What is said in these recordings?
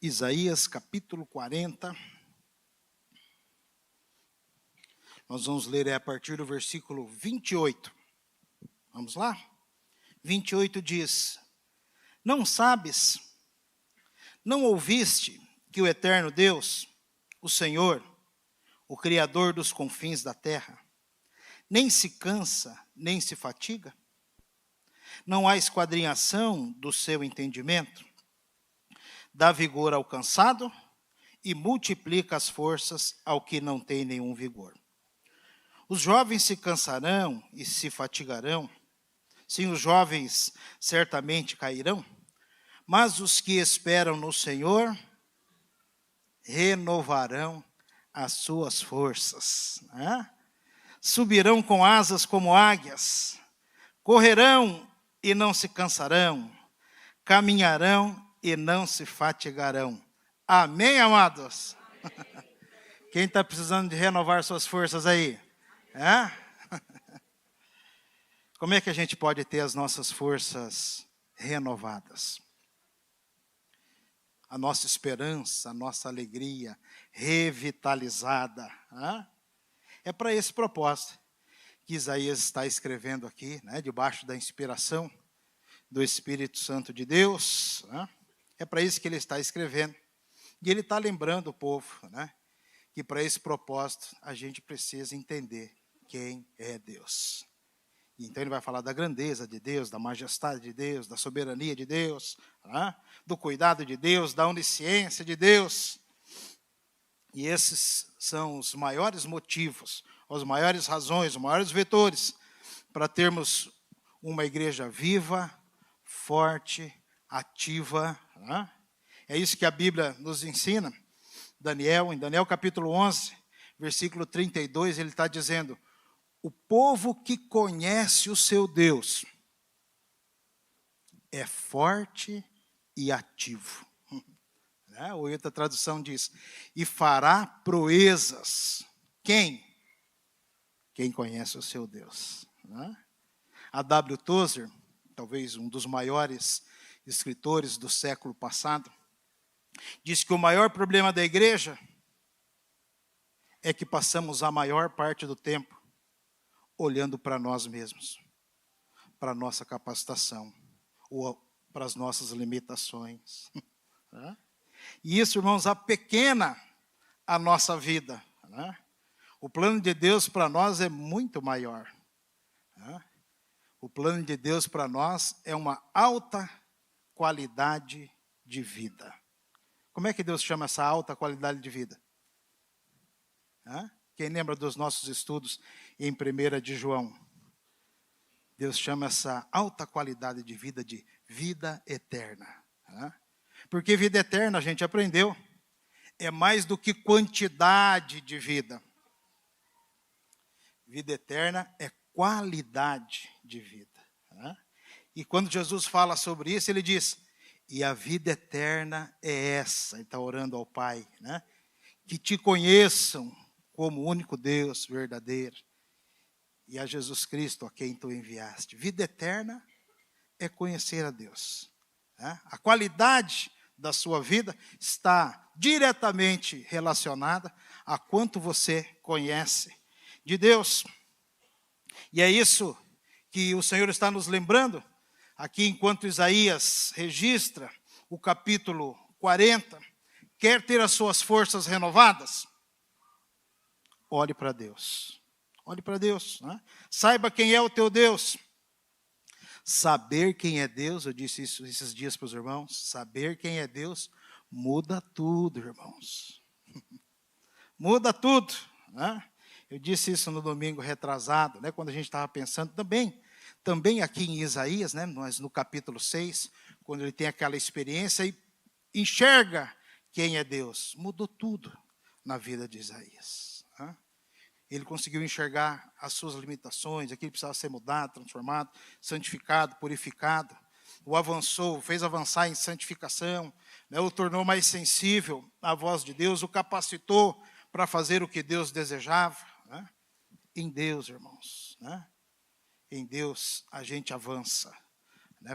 Isaías capítulo 40. Nós vamos ler a partir do versículo 28. Vamos lá? 28 diz: Não sabes, não ouviste que o eterno Deus, o Senhor, o Criador dos confins da terra, nem se cansa, nem se fatiga? Não há esquadrinhação do seu entendimento? Dá vigor ao cansado e multiplica as forças ao que não tem nenhum vigor. Os jovens se cansarão e se fatigarão. Sim, os jovens certamente cairão. Mas os que esperam no Senhor renovarão as suas forças. Subirão com asas como águias. Correrão e não se cansarão. Caminharão e não se fatigarão. Amém, amados? Amém. Quem está precisando de renovar suas forças aí? Como é que a gente pode ter as nossas forças renovadas? A nossa esperança, a nossa alegria revitalizada. É para esse propósito que Isaías está escrevendo aqui, debaixo da inspiração do Espírito Santo de Deus. É para isso que ele está escrevendo. E ele está lembrando o povo, que para esse propósito a gente precisa entender quem é Deus. Então ele vai falar da grandeza de Deus, da majestade de Deus, da soberania de Deus, do cuidado de Deus, da onisciência de Deus. E esses são os maiores motivos, as maiores razões, os maiores vetores para termos uma igreja viva, forte, ativa. É isso que a Bíblia nos ensina. Em Daniel capítulo 11, versículo 32, ele está dizendo: o povo que conhece o seu Deus é forte e ativo. Outra tradução diz: e fará proezas. Quem? Quem conhece o seu Deus. A W. Tozer, talvez um dos maiores escritores do século passado, diz que o maior problema da igreja é que passamos a maior parte do tempo olhando para nós mesmos, para a nossa capacitação, ou para as nossas limitações. E isso, irmãos, apequena a nossa vida. O plano de Deus para nós é muito maior. O plano de Deus para nós é uma alta qualidade de vida. Como é que Deus chama essa alta qualidade de vida? Quem lembra dos nossos estudos em 1 de João? Deus chama essa alta qualidade de vida eterna. Porque vida eterna, a gente aprendeu, é mais do que quantidade de vida. Vida eterna é qualidade de vida. E quando Jesus fala sobre isso, ele diz: e a vida eterna é essa. Ele está orando ao Pai, que te conheçam como o único Deus verdadeiro, e a Jesus Cristo a quem tu enviaste. Vida eterna é conhecer a Deus. A qualidade da sua vida está diretamente relacionada a quanto você conhece de Deus. E é isso que o Senhor está nos lembrando aqui, enquanto Isaías registra o capítulo 40. Quer ter as suas forças renovadas? Olhe para Deus. Olhe para Deus. Saiba quem é o teu Deus. Saber quem é Deus, eu disse isso esses dias para os irmãos, saber quem é Deus muda tudo, irmãos. Muda tudo. Eu disse isso no domingo retrasado, quando a gente estava pensando também aqui em Isaías, nós no capítulo 6, quando ele tem aquela experiência e enxerga quem é Deus. Mudou tudo na vida de Isaías. Ele conseguiu enxergar as suas limitações, aquilo precisava ser mudado, transformado, santificado, purificado. O avançou, fez avançar em santificação, o tornou mais sensível à voz de Deus, o capacitou para fazer o que Deus desejava. Em Deus, irmãos, em Deus a gente avança.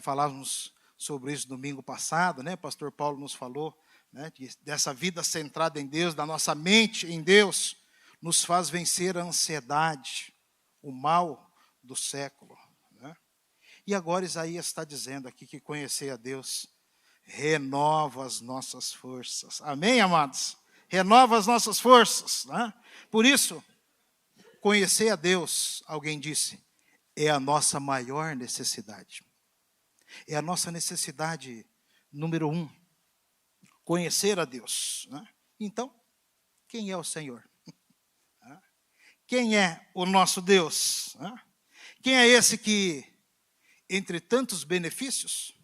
Falávamos sobre isso domingo passado, pastor Paulo nos falou, né, dessa vida centrada em Deus, da nossa mente em Deus, nos faz vencer a ansiedade, o mal do século. Né? E agora Isaías está dizendo aqui que conhecer a Deus renova as nossas forças. Amém, amados? Renova as nossas forças. Né? Por isso, conhecer a Deus, alguém disse, é a nossa maior necessidade. É a nossa necessidade número 1. Conhecer a Deus. Né? Então, quem é o Senhor? Quem é o nosso Deus? Quem é esse que, entre tantos benefícios,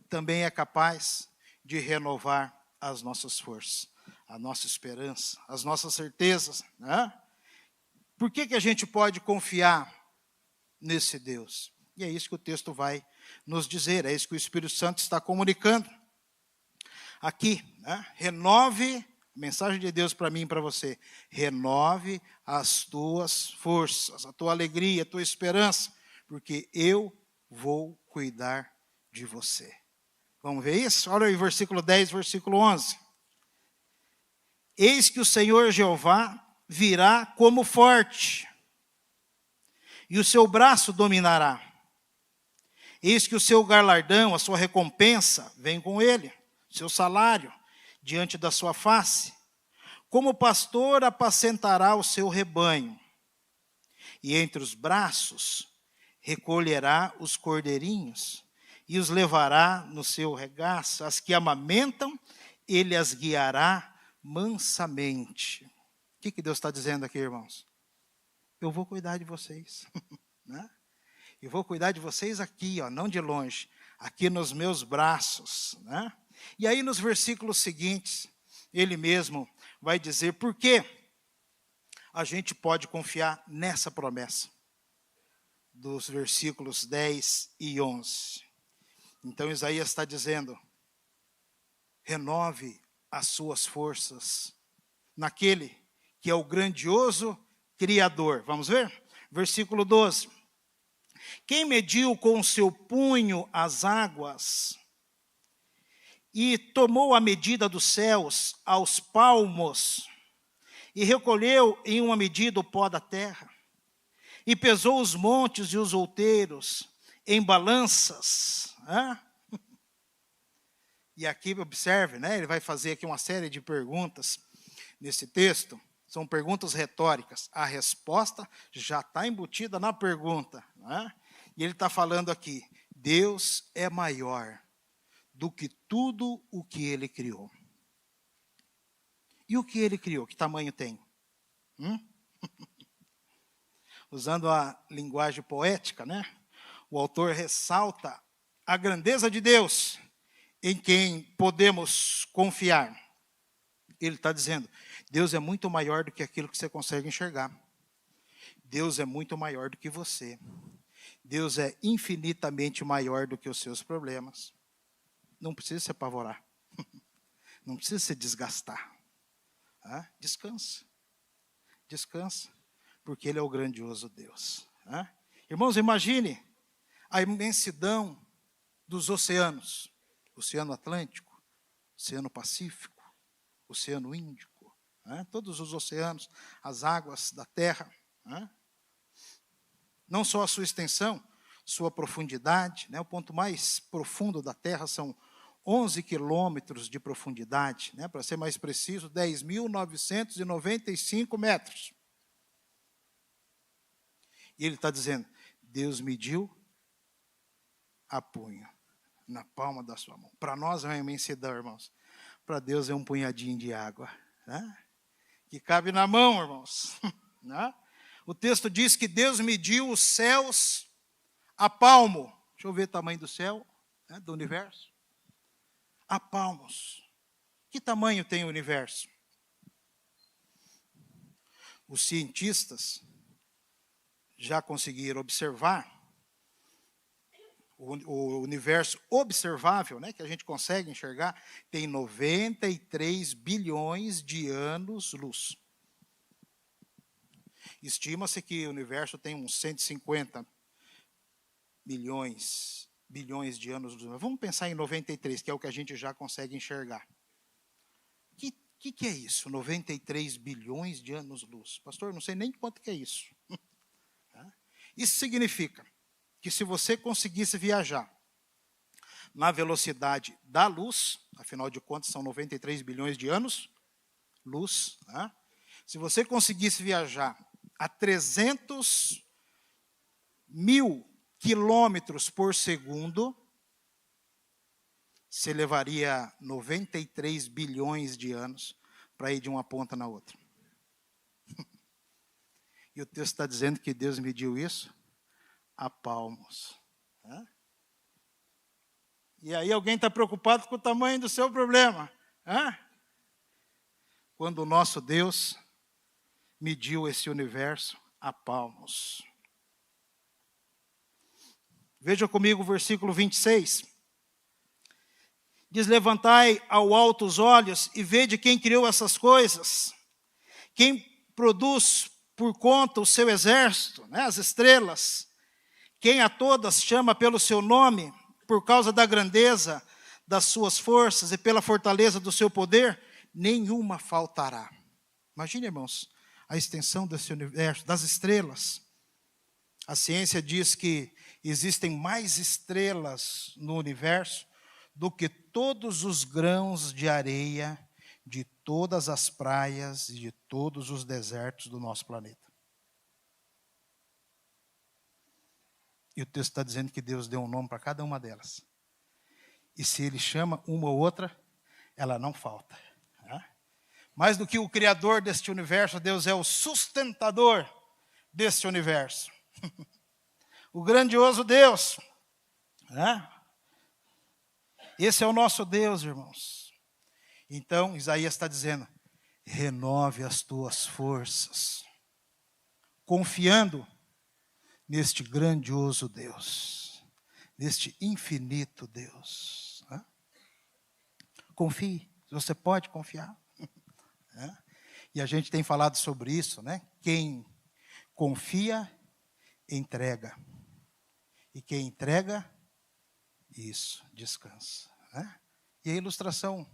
também é capaz de renovar as nossas forças, a nossa esperança, as nossas certezas? Por que a gente pode confiar nesse Deus? E é isso que o texto vai nos dizer, é isso que o Espírito Santo está comunicando. Aqui, renove, mensagem de Deus para mim e para você, renove as tuas forças, a tua alegria, a tua esperança, porque eu vou cuidar de você. Vamos ver isso? Olha aí, versículo 10, versículo 11. Eis que o Senhor Jeová virá como forte, e o seu braço dominará. Eis que o seu galardão, a sua recompensa, vem com ele, seu salário, diante da sua face. Como pastor apacentará o seu rebanho, e entre os braços recolherá os cordeirinhos, e os levará no seu regaço. As que amamentam, ele as guiará mansamente. O que Deus está dizendo aqui, irmãos? Eu vou cuidar de vocês. Né? Eu vou cuidar de vocês aqui, ó, não de longe, aqui nos meus braços. Né? E aí nos versículos seguintes, ele mesmo vai dizer por que a gente pode confiar nessa promessa. Dos versículos 10 e 11. Então Isaías está dizendo, renove as suas forças naquele que é o grandioso Criador. Vamos ver? Versículo 12. Quem mediu com o seu punho as águas e tomou a medida dos céus aos palmos e recolheu em uma medida o pó da terra e pesou os montes e os outeiros em balanças. E aqui, observe, né, ele vai fazer aqui uma série de perguntas nesse texto. São perguntas retóricas. A resposta já está embutida na pergunta. Né? E ele está falando aqui, Deus é maior do que tudo o que ele criou. E o que ele criou? Que tamanho tem? Usando a linguagem poética, né? O autor ressalta a grandeza de Deus, em quem podemos confiar. Ele está dizendo, Deus é muito maior do que aquilo que você consegue enxergar. Deus é muito maior do que você. Deus é infinitamente maior do que os seus problemas. Não precisa se apavorar. Não precisa se desgastar. Descansa. Descansa. Porque Ele é o grandioso Deus. Irmãos, imagine a imensidão dos oceanos. Oceano Atlântico, Oceano Pacífico, Oceano Índico. Todos os oceanos, as águas da terra. Não só a sua extensão, sua profundidade. O ponto mais profundo da terra são 11 quilômetros de profundidade. Para ser mais preciso, 10.995 metros. E ele está dizendo, Deus mediu a punho, na palma da sua mão. Para nós é uma imensidão, irmãos. Para Deus é um punhadinho de água. Que cabe na mão, irmãos. O texto diz que Deus mediu os céus a palmo. Deixa eu ver o tamanho do céu, do universo. A palmos. Que tamanho tem o universo? Os cientistas já conseguiram observar o universo observável, que a gente consegue enxergar, tem 93 bilhões de anos-luz. Estima-se que o universo tem uns 150 bilhões de anos-luz. Vamos pensar em 93, que é o que a gente já consegue enxergar. que é isso? 93 bilhões de anos-luz. Pastor, não sei nem quanto que é isso. Isso significa que se você conseguisse viajar na velocidade da luz, afinal de contas são 93 bilhões de anos, luz, né? Se você conseguisse viajar a 300 mil quilômetros por segundo, você levaria 93 bilhões de anos para ir de uma ponta na outra. E o texto está dizendo que Deus mediu isso a palmos. E aí alguém está preocupado com o tamanho do seu problema. Quando o nosso Deus mediu esse universo a palmos. Veja comigo o versículo 26. Diz: levantai ao alto os olhos e vede quem criou essas coisas. Quem produz por conta o seu exército, né, as estrelas. Quem a todas chama pelo seu nome, por causa da grandeza das suas forças e pela fortaleza do seu poder, nenhuma faltará. Imagine, irmãos, a extensão desse universo, das estrelas. A ciência diz que existem mais estrelas no universo do que todos os grãos de areia de todas as praias e de todos os desertos do nosso planeta. E o texto está dizendo que Deus deu um nome para cada uma delas. E se Ele chama uma ou outra, ela não falta. Mais do que o criador deste universo, Deus é o sustentador deste universo. O grandioso Deus. Esse é o nosso Deus, irmãos. Então, Isaías está dizendo: renove as tuas forças, confiando neste grandioso Deus, neste infinito Deus. Confie, você pode confiar. E a gente tem falado sobre isso, né? Quem confia, entrega. E quem entrega, isso, descansa. E a ilustração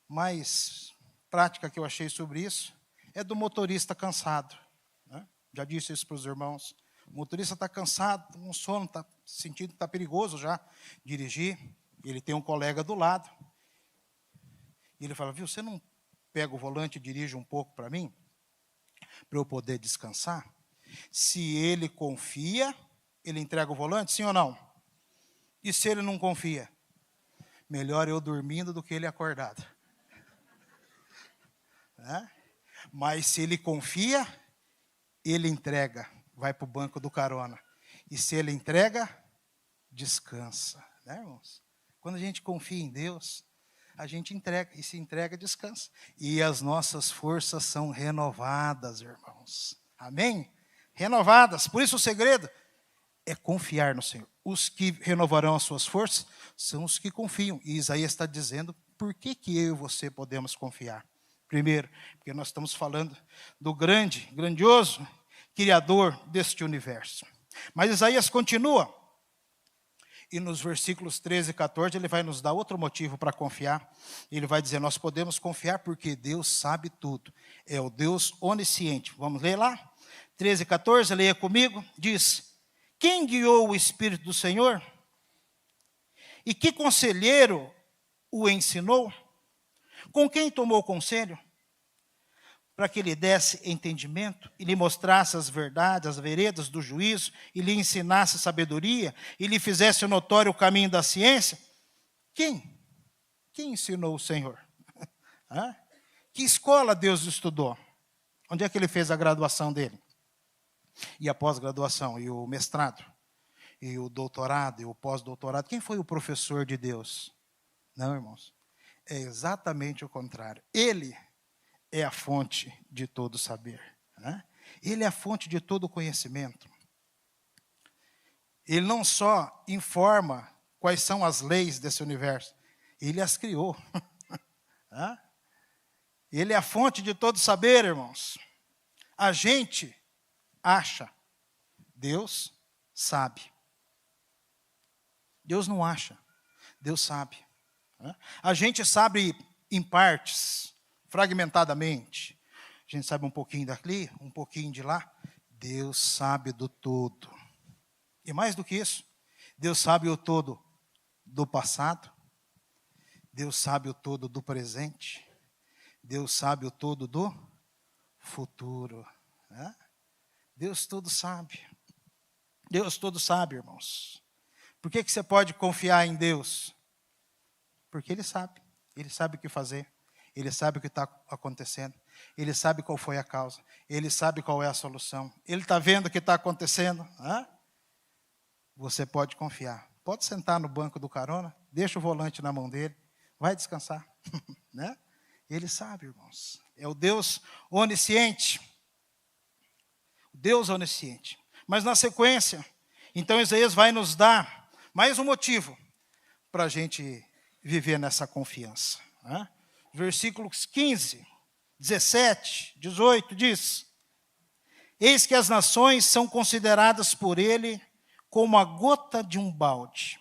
mais prática que eu achei sobre isso é do motorista cansado. Já disse isso para os irmãos. O motorista está cansado, com sono, está sentindo que está perigoso já dirigir. Ele tem um colega do lado. E ele fala: viu, você não pega o volante e dirige um pouco para mim? Para eu poder descansar? Se ele confia, ele entrega o volante, sim ou não? E se ele não confia? Melhor eu dormindo do que ele acordado. Mas se ele confia, ele entrega, vai para o banco do carona. E se ele entrega, descansa. Né, irmãos? Quando a gente confia em Deus, a gente entrega, e se entrega, descansa. E as nossas forças são renovadas, irmãos. Amém? Renovadas. Por isso o segredo é confiar no Senhor. Os que renovarão as suas forças são os que confiam. E Isaías está dizendo por que eu e você podemos confiar. Primeiro, porque nós estamos falando do grandioso Criador deste universo. Mas Isaías continua. E nos versículos 13 e 14, ele vai nos dar outro motivo para confiar. Ele vai dizer: nós podemos confiar porque Deus sabe tudo. É o Deus onisciente. Vamos ler lá? 13 e 14, leia comigo. Diz: quem guiou o Espírito do Senhor? E que conselheiro o ensinou? Com quem tomou conselho? Para que lhe desse entendimento e lhe mostrasse as verdades, as veredas do juízo, e lhe ensinasse sabedoria, e lhe fizesse notório o caminho da ciência? Quem? Quem ensinou o Senhor? Que escola Deus estudou? Onde é que ele fez a graduação dele? E a pós-graduação, e o mestrado, e o doutorado, e o pós-doutorado? Quem foi o professor de Deus? Não, irmãos. É exatamente o contrário. Ele é a fonte de todo saber. Ele é a fonte de todo conhecimento. Ele não só informa quais são as leis desse universo, ele as criou. Ele é a fonte de todo saber, irmãos. A gente acha, Deus sabe. Deus não acha, Deus sabe. A gente sabe em partes, fragmentadamente. A gente sabe um pouquinho daqui, um pouquinho de lá. Deus sabe do todo. E mais do que isso, Deus sabe o todo do passado. Deus sabe o todo do presente. Deus sabe o todo do futuro. Né? Deus tudo sabe. Deus tudo sabe, irmãos. Por que você pode confiar em Deus? Porque Ele sabe. Ele sabe o que fazer. Ele sabe o que está acontecendo. Ele sabe qual foi a causa. Ele sabe qual é a solução. Ele está vendo o que está acontecendo. Hã? Você pode confiar. Pode sentar no banco do carona. Deixa o volante na mão dele. Vai descansar. Né? Ele sabe, irmãos. É o Deus onisciente. O Deus onisciente. Mas na sequência, então Isaías vai nos dar mais um motivo para a gente viver nessa confiança. Né? Versículos 15, 17, 18 diz: Eis que as nações são consideradas por ele como a gota de um balde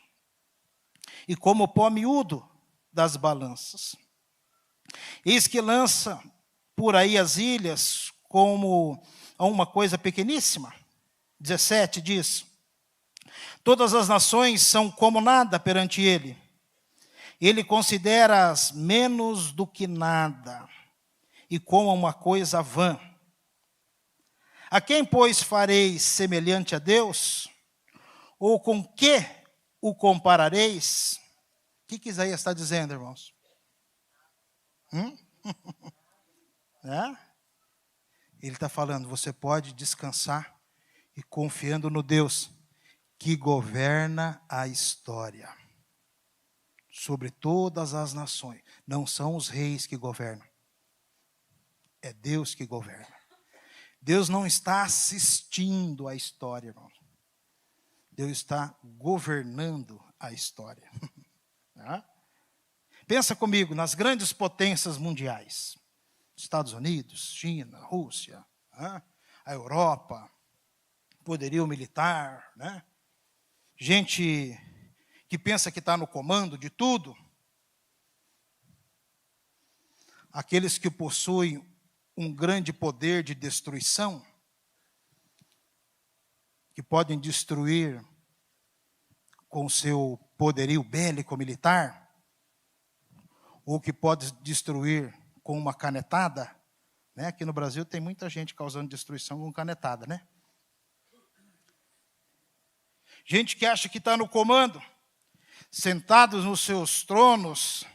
e como o pó miúdo das balanças. Eis que lança por aí as ilhas como uma coisa pequeníssima. 17 diz: Todas as nações são como nada perante ele. Ele considera-as menos do que nada e como uma coisa vã. A quem, pois, fareis semelhante a Deus? Ou com que o comparareis? O que Isaías está dizendo, irmãos? É? Ele está falando, você pode descansar e confiando no Deus que governa a história sobre todas as nações. Não são os reis que governam. É Deus que governa. Deus não está assistindo à história, irmão. Deus está governando a história. Pensa comigo nas grandes potências mundiais. Estados Unidos, China, Rússia, a Europa, poderio militar, né? Gente que pensa que está no comando de tudo. Aqueles que possuem um grande poder de destruição, que podem destruir com seu poderio bélico militar, ou que pode destruir com uma canetada, né? Aqui no Brasil tem muita gente causando destruição com canetada, né? Gente que acha que está no comando, sentados nos seus tronos,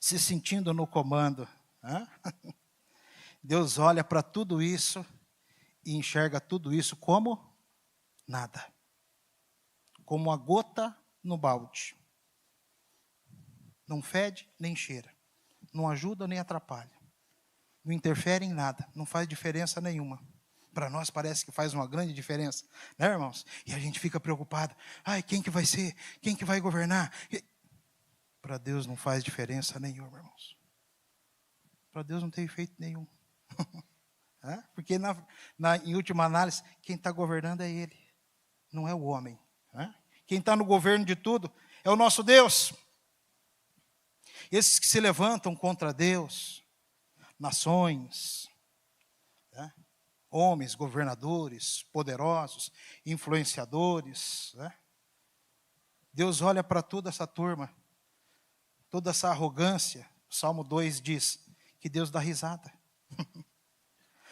se sentindo no comando. Deus olha para tudo isso e enxerga tudo isso como nada. Como a gota no balde. Não fede nem cheira. Não ajuda nem atrapalha. Não interfere em nada. Não faz diferença nenhuma. Para nós parece que faz uma grande diferença. Né, irmãos? E a gente fica preocupado. Ai, quem que vai ser? Quem que vai governar? Para Deus não faz diferença nenhuma, irmãos. Para Deus não tem efeito nenhum. Porque em última análise, quem está governando é Ele. Não é o homem. Quem está no governo de tudo é o nosso Deus. Esses que se levantam contra Deus, nações, homens, governadores, poderosos, influenciadores. Deus olha para toda essa turma, toda essa arrogância. O Salmo 2 diz que Deus dá risada.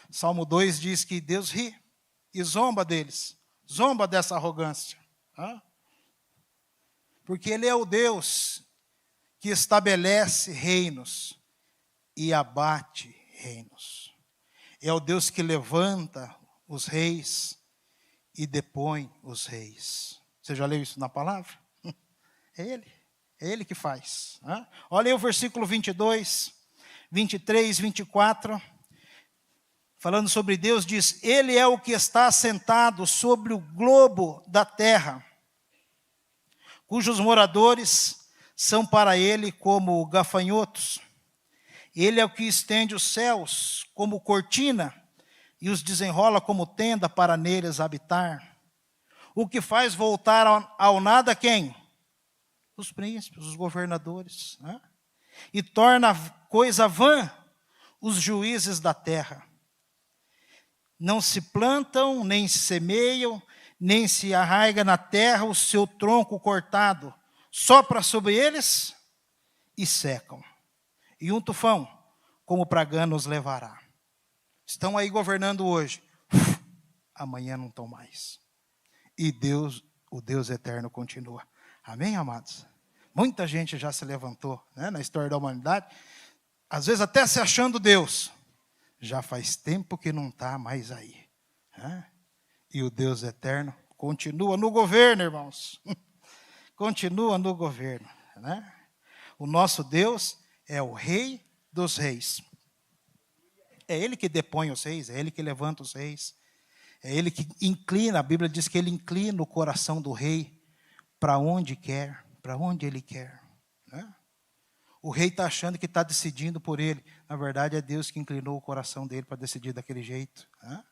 Salmo 2 diz que Deus ri e zomba deles, zomba dessa arrogância. Porque Ele é o Deus que estabelece reinos e abate reinos. É o Deus que levanta os reis e depõe os reis. Você já leu isso na palavra? É Ele que faz. Olha aí o versículo 22, 23, 24, falando sobre Deus, diz: Ele é o que está assentado sobre o globo da terra, cujos moradores são para Ele como gafanhotos. Ele é o que estende os céus como cortina e os desenrola como tenda para neles habitar. O que faz voltar ao nada quem? Os príncipes, os governadores. E torna coisa vã os juízes da terra. Não se plantam, nem se semeiam, nem se arraiga na terra o seu tronco cortado, sopra sobre eles e secam. E um tufão, como praga, os levará. Estão aí governando hoje, amanhã não estão mais. E Deus, o Deus eterno, continua. Amém, amados? Muita gente já se levantou, né, na história da humanidade, às vezes até se achando Deus. Já faz tempo que não está mais aí. Né? E o Deus eterno continua no governo, irmãos. Continua no governo. Né? O nosso Deus é o Rei dos reis. É Ele que depõe os reis, é Ele que levanta os reis. É Ele que inclina, a Bíblia diz que Ele inclina o coração do rei para onde quer, para onde Ele quer. Né? O rei está achando que está decidindo por ele. Na verdade, é Deus que inclinou o coração dele para decidir daquele jeito. Né?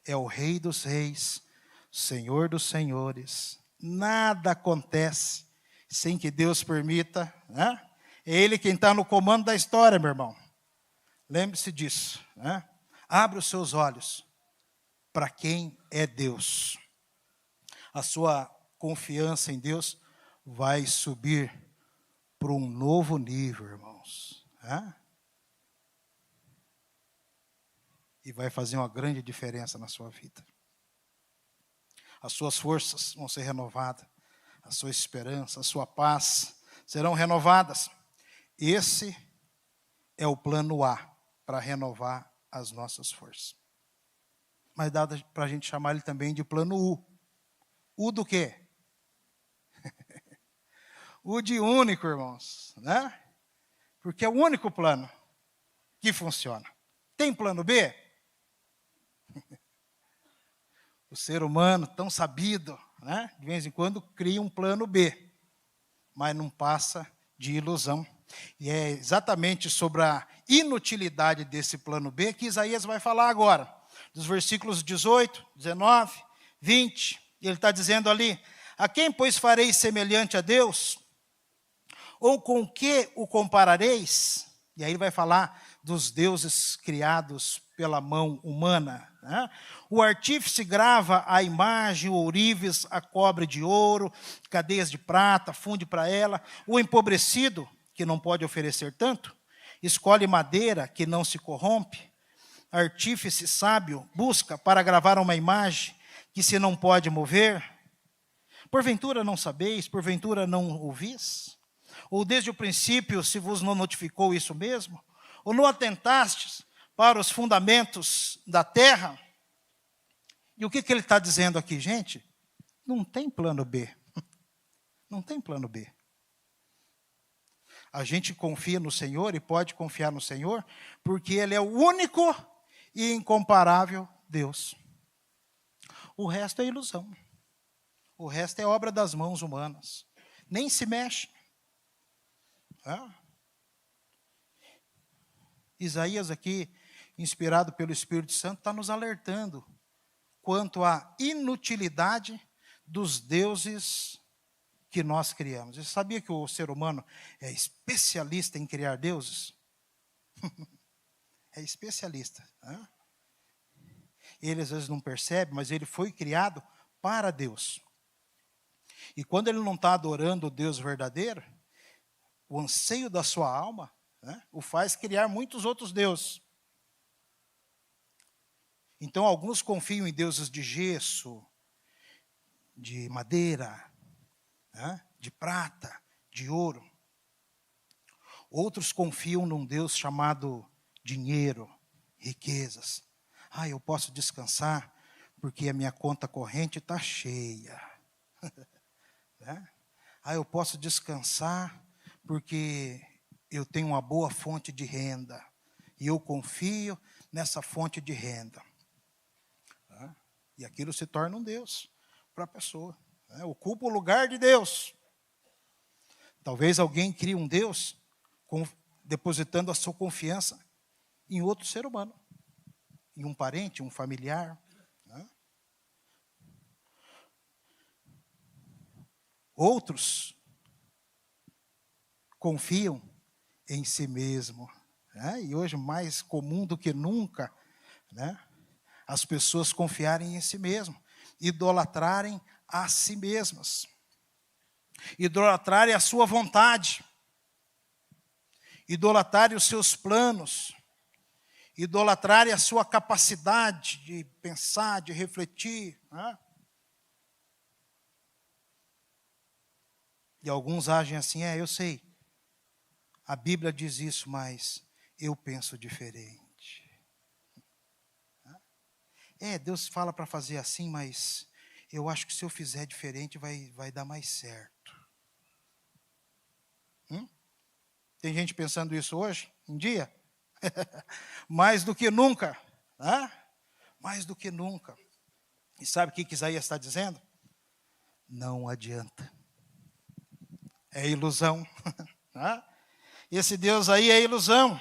É o Rei dos reis, Senhor dos senhores. Nada acontece sem que Deus permita. Né? É Ele quem está no comando da história, meu irmão. Lembre-se disso. Né? Abre os seus olhos para quem é Deus. A sua confiança em Deus vai subir para um novo nível, irmãos. E vai fazer uma grande diferença na sua vida. As suas forças vão ser renovadas. A sua esperança, a sua paz serão renovadas. Esse é o plano A para renovar as nossas forças. Mas dá para a gente chamar ele também de plano U. U do quê? O de único, irmãos, né? Porque é o único plano que funciona. Tem plano B? O ser humano, tão sabido, né? De vez em quando cria um plano B, mas não passa de ilusão. E é exatamente sobre a inutilidade desse plano B que Isaías vai falar agora. Dos versículos 18, 19, 20, ele está dizendo ali: a quem, pois, fareis semelhante a Deus? Ou com que o comparareis? E aí ele vai falar dos deuses criados pela mão humana. Né? O artífice grava a imagem, o ourives, a cobre de ouro, cadeias de prata, funde para ela. O empobrecido, que não pode oferecer tanto, escolhe madeira que não se corrompe. Artífice sábio busca para gravar uma imagem que se não pode mover. Porventura não sabeis, porventura não ouvis? Ou desde o princípio se vos não notificou isso mesmo? Ou não atentastes para os fundamentos da terra? E o que ele está dizendo aqui, gente? Não tem plano B. Não tem plano B. A gente confia no Senhor e pode confiar no Senhor, porque Ele é o único e incomparável Deus. O resto é ilusão. O resto é obra das mãos humanas. Nem se mexe. Isaías aqui, inspirado pelo Espírito Santo, está nos alertando quanto à inutilidade dos deuses que nós criamos. Você sabia que o ser humano é especialista em criar deuses? É especialista. Ele às vezes não percebe, mas ele foi criado para Deus. E quando ele não está adorando o Deus verdadeiro, o anseio da sua alma, né, o faz criar muitos outros deuses. Então, alguns confiam em deuses de gesso, de madeira, né, de prata, de ouro. Outros confiam num Deus chamado dinheiro, riquezas. Eu posso descansar porque a minha conta corrente está cheia. Né? Eu posso descansar porque eu tenho uma boa fonte de renda. E eu confio nessa fonte de renda. E aquilo se torna um Deus para a pessoa. Ocupa o lugar de Deus. Talvez alguém crie um Deus depositando a sua confiança em outro ser humano. Em um parente, um familiar. Outros confiam em si mesmo. Né? E hoje, mais comum do que nunca, né? As pessoas confiarem em si mesmo, idolatrarem a si mesmas, idolatrarem a sua vontade, idolatrarem os seus planos, idolatrarem a sua capacidade de pensar, de refletir. Né? E alguns agem assim, eu sei, a Bíblia diz isso, mas eu penso diferente. Deus fala para fazer assim, mas eu acho que se eu fizer diferente vai dar mais certo. Tem gente pensando isso hoje, em dia? Mais do que nunca. Né? Mais do que nunca. E sabe o que Isaías está dizendo? Não adianta. É ilusão. Né? Esse Deus aí é ilusão.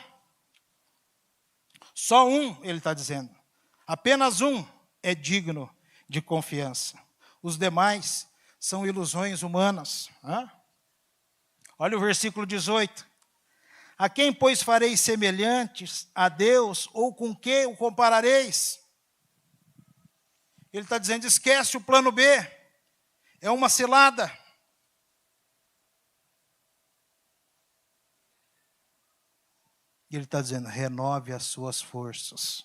Só um, ele está dizendo. Apenas um é digno de confiança. Os demais são ilusões humanas. Olha o versículo 18. A quem, pois, fareis semelhantes a Deus, ou com que o comparareis? Ele está dizendo, esquece o plano B. É uma cilada. E ele está dizendo, renove as suas forças,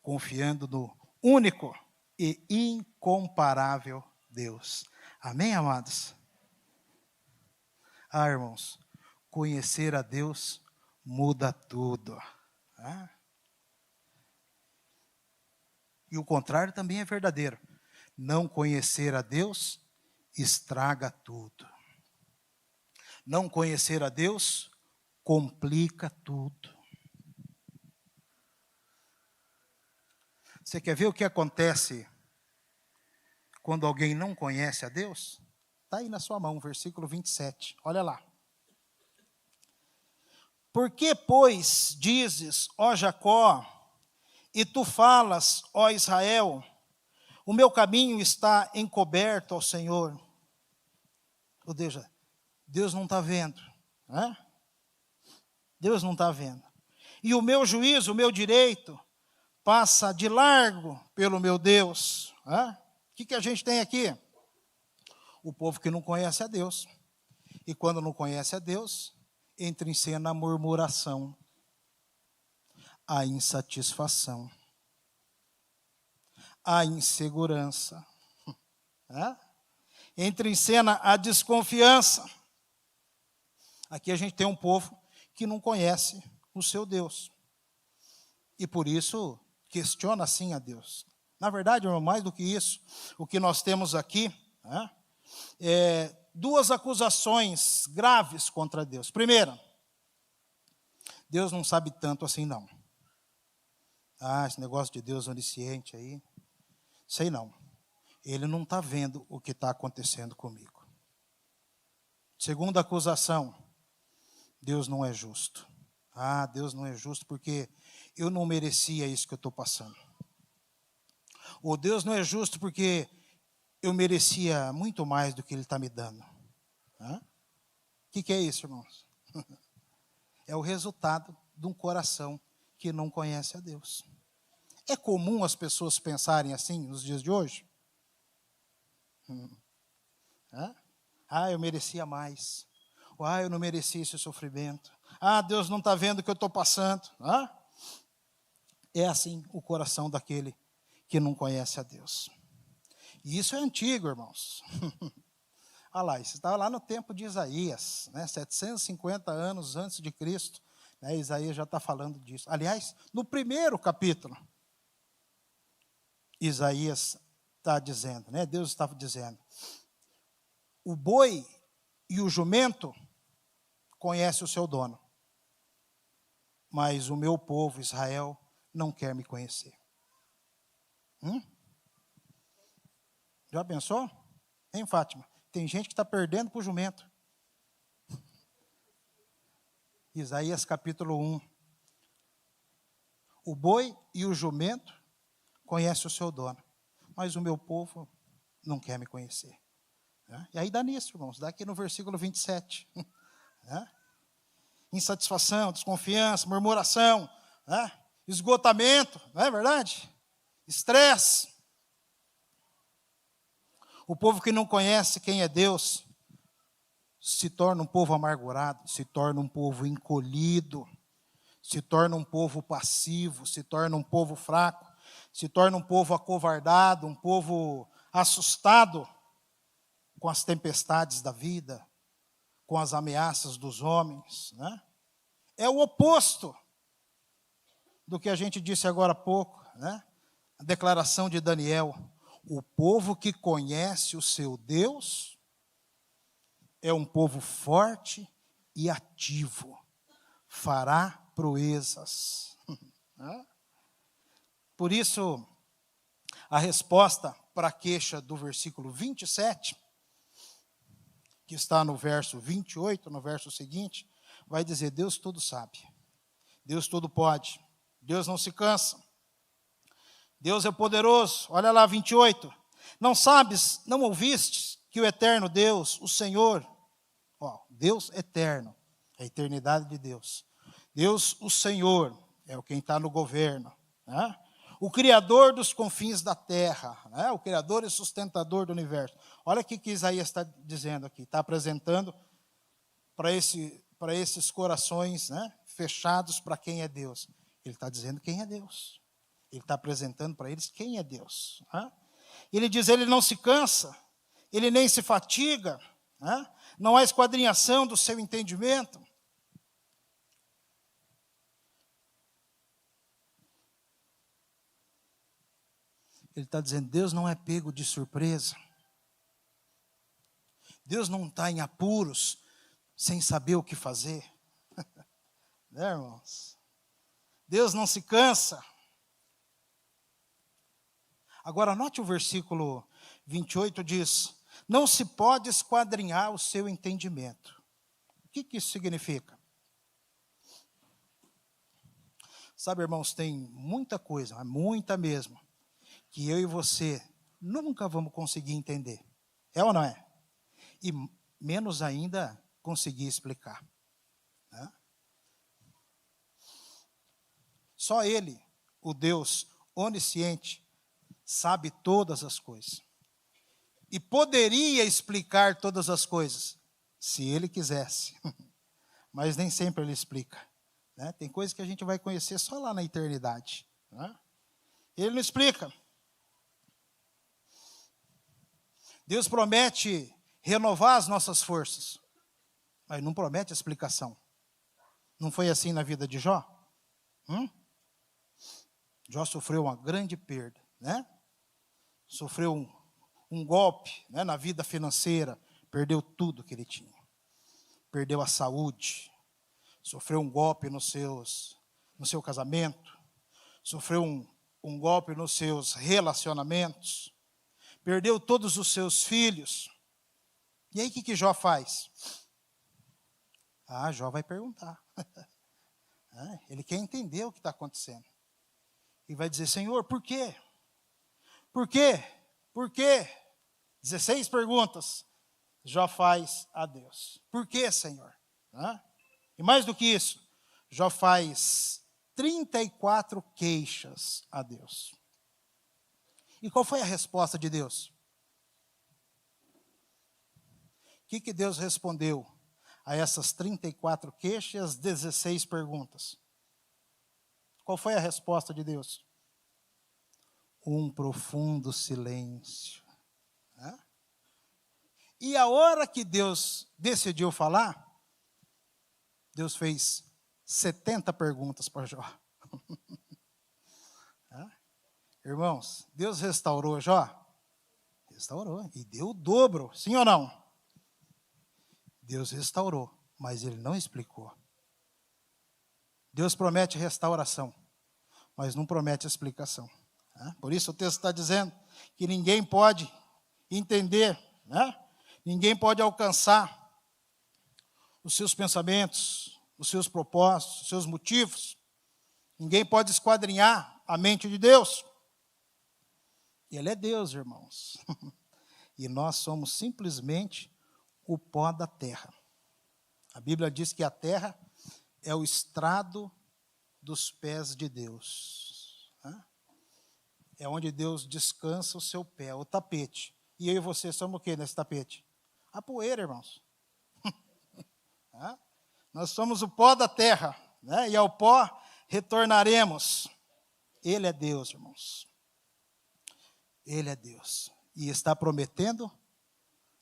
confiando no único e incomparável Deus. Amém, amados? Irmãos, conhecer a Deus muda tudo. E o contrário também é verdadeiro. Não conhecer a Deus estraga tudo. Não conhecer a Deus complica tudo. Você quer ver o que acontece quando alguém não conhece a Deus? Está aí na sua mão, versículo 27. Olha lá. Por que, pois, dizes, ó Jacó, e tu falas, ó Israel, o meu caminho está encoberto ao Senhor? Ou seja, Deus não está vendo. Né? Deus não está vendo. E o meu juízo, o meu direito, passa de largo pelo meu Deus. O que a gente tem aqui? O povo que não conhece a Deus. E quando não conhece a Deus, entra em cena a murmuração, a insatisfação, a insegurança. Entra em cena a desconfiança. Aqui a gente tem um povo que não conhece o seu Deus. E por isso questiona assim a Deus. Na verdade, irmão, mais do que isso, o que nós temos aqui é duas acusações graves contra Deus. Primeira, Deus não sabe tanto assim não. Esse negócio de Deus onisciente aí, sei não. Ele não está vendo o que está acontecendo comigo. Segunda acusação, Deus não é justo. Deus não é justo porque eu não merecia isso que eu estou passando. Ou Deus não é justo porque eu merecia muito mais do que Ele está me dando. O que é isso, irmãos? É o resultado de um coração que não conhece a Deus. É comum as pessoas pensarem assim nos dias de hoje? Eu merecia mais. Eu não merecia esse sofrimento. Deus não está vendo o que eu estou passando. É assim o coração daquele que não conhece a Deus. E isso é antigo, irmãos. Olha lá, isso estava lá no tempo de Isaías, 750 anos antes de Cristo. Isaías já está falando disso. Aliás, no primeiro capítulo, Isaías está dizendo, Deus estava dizendo, o boi e o jumento conhecem o seu dono, mas o meu povo, Israel, não quer me conhecer. Já pensou? Hein, Fátima? Tem gente que está perdendo para o jumento. Isaías capítulo 1. O boi e o jumento conhecem o seu dono, mas o meu povo não quer me conhecer. E aí dá nisso, irmãos, dá aqui no versículo 27. insatisfação, desconfiança, murmuração, né? Esgotamento, não é verdade? Estresse. O povo que não conhece quem é Deus se torna um povo amargurado, se torna um povo encolhido, se torna um povo passivo, se torna um povo fraco, se torna um povo acovardado, um povo assustado com as tempestades da vida, com as ameaças dos homens, né? É o oposto do que a gente disse agora há pouco, né? A declaração de Daniel: o povo que conhece o seu Deus é um povo forte e ativo, fará proezas. Por isso, a resposta para a queixa do versículo 27, que está no verso 28, no verso seguinte, vai dizer: Deus tudo sabe, Deus tudo pode, Deus não se cansa, Deus é poderoso. Olha lá, 28. Não sabes, não ouvistes que o eterno Deus, o Senhor, Deus eterno, a eternidade de Deus. Deus, o Senhor, é o quem está no governo, né? O Criador dos confins da terra, né? O Criador e sustentador do universo. Olha o que Isaías está dizendo aqui, está apresentando para esses corações, né, fechados para quem é Deus. Ele está dizendo quem é Deus. Ele está apresentando para eles quem é Deus. Né? Ele diz: ele não se cansa, ele nem se fatiga, né? Não há esquadrinhação do seu entendimento. Ele está dizendo: Deus não é pego de surpresa. Deus não está em apuros, sem saber o que fazer. Né, irmãos? Deus não se cansa. Agora, note o versículo 28, diz: não se pode esquadrinhar o seu entendimento. O que isso significa? Sabe, irmãos, tem muita coisa, muita mesmo, que eu e você nunca vamos conseguir entender. É ou não é? E menos ainda conseguir explicar. Né? Só Ele, o Deus onisciente, sabe todas as coisas. E poderia explicar todas as coisas, se Ele quisesse. Mas nem sempre Ele explica. Né? Tem coisas que a gente vai conhecer só lá na eternidade. Né? Ele não explica. Deus promete renovar as nossas forças, mas não promete explicação. Não foi assim na vida de Jó? Jó sofreu uma grande perda, né? Sofreu um golpe, né, na vida financeira, perdeu tudo que ele tinha. Perdeu a saúde, sofreu um golpe no seu casamento, sofreu um golpe nos seus relacionamentos, perdeu todos os seus filhos. E aí o que Jó faz? Jó vai perguntar. Ele quer entender o que está acontecendo. E vai dizer: Senhor, por quê? Por quê? Por quê? 16 perguntas Jó faz a Deus. Por quê, Senhor? E mais do que isso, Jó faz 34 queixas a Deus. E qual foi a resposta de Deus? O que Deus respondeu a essas 34 queixas e as 16 perguntas? Qual foi a resposta de Deus? Um profundo silêncio. E a hora que Deus decidiu falar, Deus fez 70 perguntas para Jó. Irmãos, Deus restaurou Jó? Restaurou. E deu o dobro, sim ou não? Deus restaurou, mas Ele não explicou. Deus promete restauração, mas não promete explicação. Por isso o texto está dizendo que ninguém pode entender, né? Ninguém pode alcançar os seus pensamentos, os seus propósitos, os seus motivos. Ninguém pode esquadrinhar a mente de Deus. Ele é Deus, irmãos. E nós somos simplesmente o pó da terra. A Bíblia diz que a terra é o estrado dos pés de Deus. É onde Deus descansa o seu pé, o tapete. E eu e você somos o que nesse tapete? A poeira, irmãos. Nós somos o pó da terra, né? E ao pó retornaremos. Ele é Deus, irmãos. Ele é Deus. E está prometendo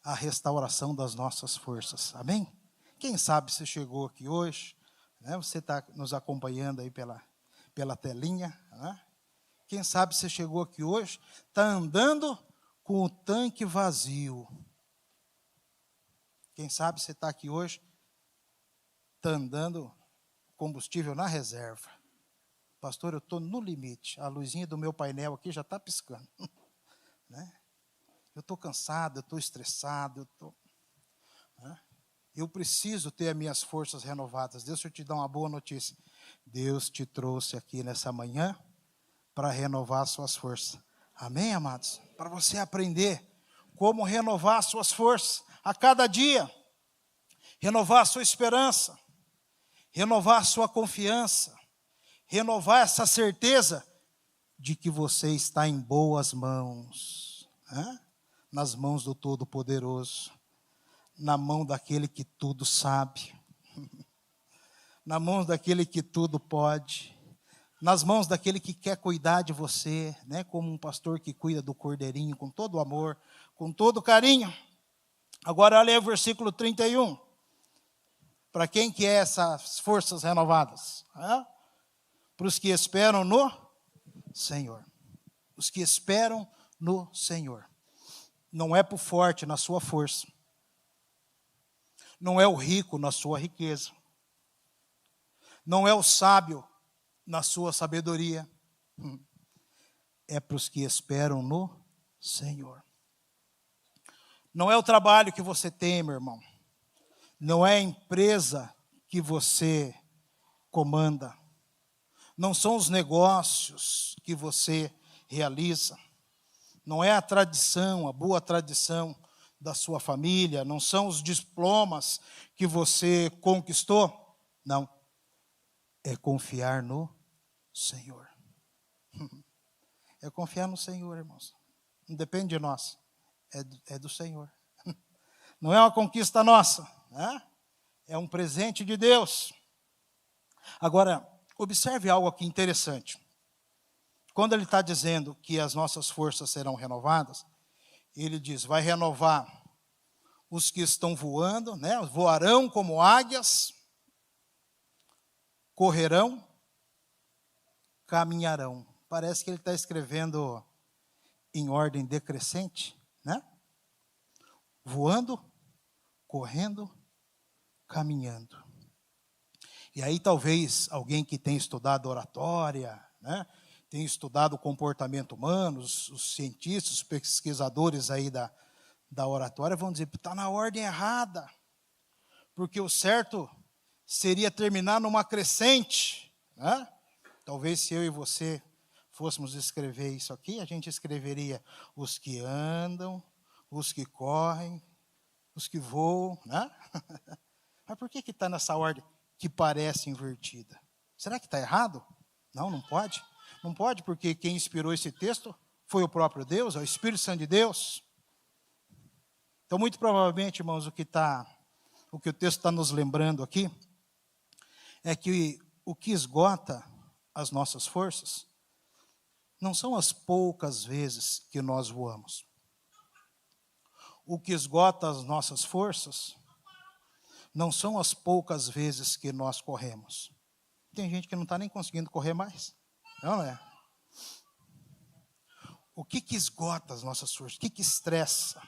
a restauração das nossas forças. Amém? Quem sabe você chegou aqui hoje, né? Você está nos acompanhando aí pela telinha, né? Quem sabe você chegou aqui hoje, está andando com o tanque vazio. Quem sabe você está aqui hoje, está andando combustível na reserva. Pastor, eu estou no limite. A luzinha do meu painel aqui já está piscando. Né? Eu estou cansado, eu estou estressado, eu preciso ter as minhas forças renovadas. Deixa eu te dar uma boa notícia. Deus te trouxe aqui nessa manhã para renovar as suas forças. Amém, amados? Para você aprender como renovar as suas forças a cada dia. Renovar a sua esperança. Renovar a sua confiança. Renovar essa certeza de que você está em boas mãos. Nas mãos do Todo-Poderoso. Na mão daquele que tudo sabe. Na mão daquele que tudo pode. Nas mãos daquele que quer cuidar de você, né? Como um pastor que cuida do cordeirinho com todo amor, com todo carinho. Agora olha aí o versículo 31. Para quem que é essas forças renovadas? Para os que esperam no Senhor. Os que esperam no Senhor. Não é para o forte na sua força. Não é o rico na sua riqueza. Não é o sábio na sua sabedoria. É para os que esperam no Senhor. Não é o trabalho que você tem, meu irmão. Não é a empresa que você comanda. Não são os negócios que você realiza. Não é a tradição, a boa tradição da sua família. Não são os diplomas que você conquistou. Não. É confiar no Senhor. É confiar no Senhor, irmãos. Não depende de nós. É do Senhor. Não é uma conquista nossa. Né? É um presente de Deus. Agora, observe algo aqui interessante. Quando ele está dizendo que as nossas forças serão renovadas, ele diz, vai renovar os que estão voando, né? Voarão como águias, correrão, caminharão. Parece que ele está escrevendo em ordem decrescente, né? Voando, correndo, caminhando. E aí talvez alguém que tem estudado oratória, né? Tem estudado o comportamento humano, os cientistas, os pesquisadores aí da oratória vão dizer, está na ordem errada, porque o certo seria terminar numa crescente. Né? Talvez se eu e você fôssemos escrever isso aqui, a gente escreveria os que andam, os que correm, os que voam. Né? Mas por que está nessa ordem que parece invertida? Será que está errado? Não, não pode. Não pode, porque quem inspirou esse texto foi o próprio Deus, é o Espírito Santo de Deus. Então, muito provavelmente, irmãos, o que o texto está nos lembrando aqui, é que o que esgota as nossas forças não são as poucas vezes que nós voamos. O que esgota as nossas forças não são as poucas vezes que nós corremos. Tem gente que não está nem conseguindo correr mais. Não é? O que esgota as nossas forças? O que estressa?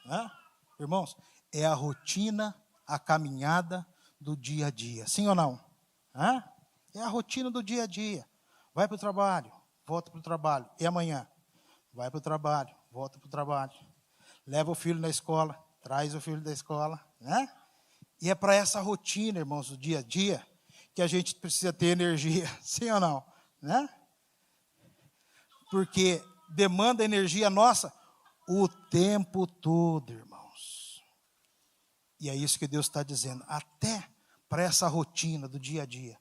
Né? Irmãos, é a rotina, a caminhada do dia a dia. Sim ou não? É a rotina do dia a dia. Vai para o trabalho, volta para o trabalho. E amanhã? Vai para o trabalho, volta para o trabalho. Leva o filho na escola, traz o filho da escola. Né? E é para essa rotina, irmãos, do dia a dia, que a gente precisa ter energia. Sim ou não? Né? Porque demanda energia nossa o tempo todo, irmãos. E é isso que Deus está dizendo. Até para essa rotina do dia a dia,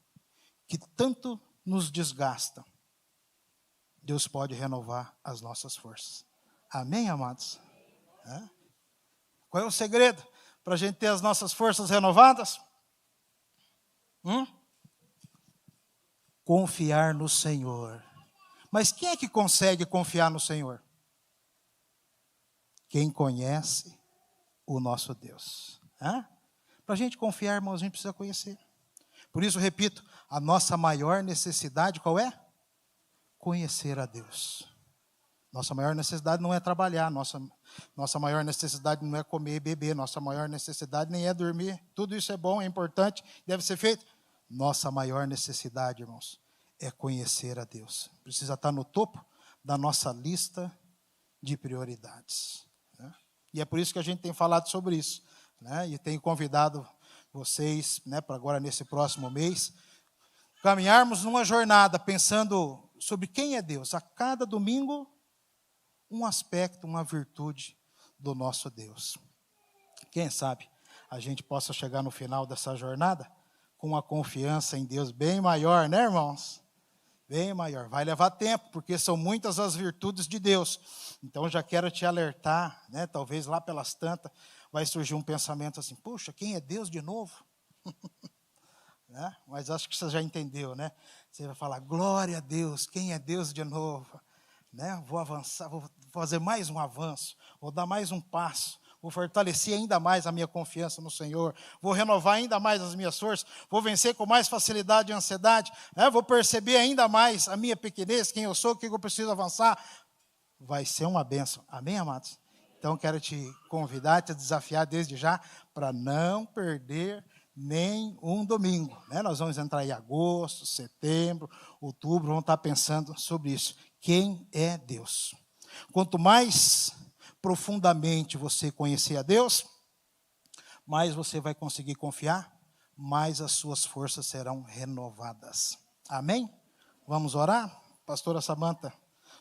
que tanto nos desgasta, Deus pode renovar as nossas forças. Amém, amados? Qual é o segredo para a gente ter as nossas forças renovadas? Confiar no Senhor. Mas quem é que consegue confiar no Senhor? Quem conhece o nosso Deus. Para a gente confiar, irmãos, a gente precisa conhecer. Por isso, repito, a nossa maior necessidade, qual é? Conhecer a Deus. Nossa maior necessidade não é trabalhar, nossa maior necessidade não é comer e beber, nossa maior necessidade nem é dormir. Tudo isso é bom, é importante, deve ser feito. Nossa maior necessidade, irmãos, é conhecer a Deus. Precisa estar no topo da nossa lista de prioridades. E é por isso que a gente tem falado sobre isso. E tenho convidado vocês, para agora nesse próximo mês, caminharmos numa jornada pensando sobre quem é Deus. A cada domingo, um aspecto, uma virtude do nosso Deus. Quem sabe a gente possa chegar no final dessa jornada com uma confiança em Deus bem maior, né, irmãos? Bem maior. Vai levar tempo, porque são muitas as virtudes de Deus. Então, já quero te alertar, talvez lá pelas tantas, vai surgir um pensamento assim, puxa, quem é Deus de novo? Mas acho que você já entendeu, Você vai falar, glória a Deus, quem é Deus de novo? Vou avançar, vou fazer mais um avanço, vou dar mais um passo, vou fortalecer ainda mais a minha confiança no Senhor, vou renovar ainda mais as minhas forças, vou vencer com mais facilidade a ansiedade, vou perceber ainda mais a minha pequenez, quem eu sou, o que eu preciso avançar. Vai ser uma bênção. Amém, amados? Então, quero te convidar, te desafiar desde já, para não perder nem um domingo. Nós vamos entrar em agosto, setembro, outubro, vamos estar pensando sobre isso. Quem é Deus? Quanto mais profundamente você conhecer a Deus, mais você vai conseguir confiar, mais as suas forças serão renovadas. Amém? Vamos orar? Pastora Samanta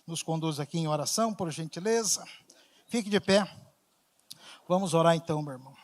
nos conduz aqui em oração, por gentileza. Fique de pé. Vamos orar então, meu irmão.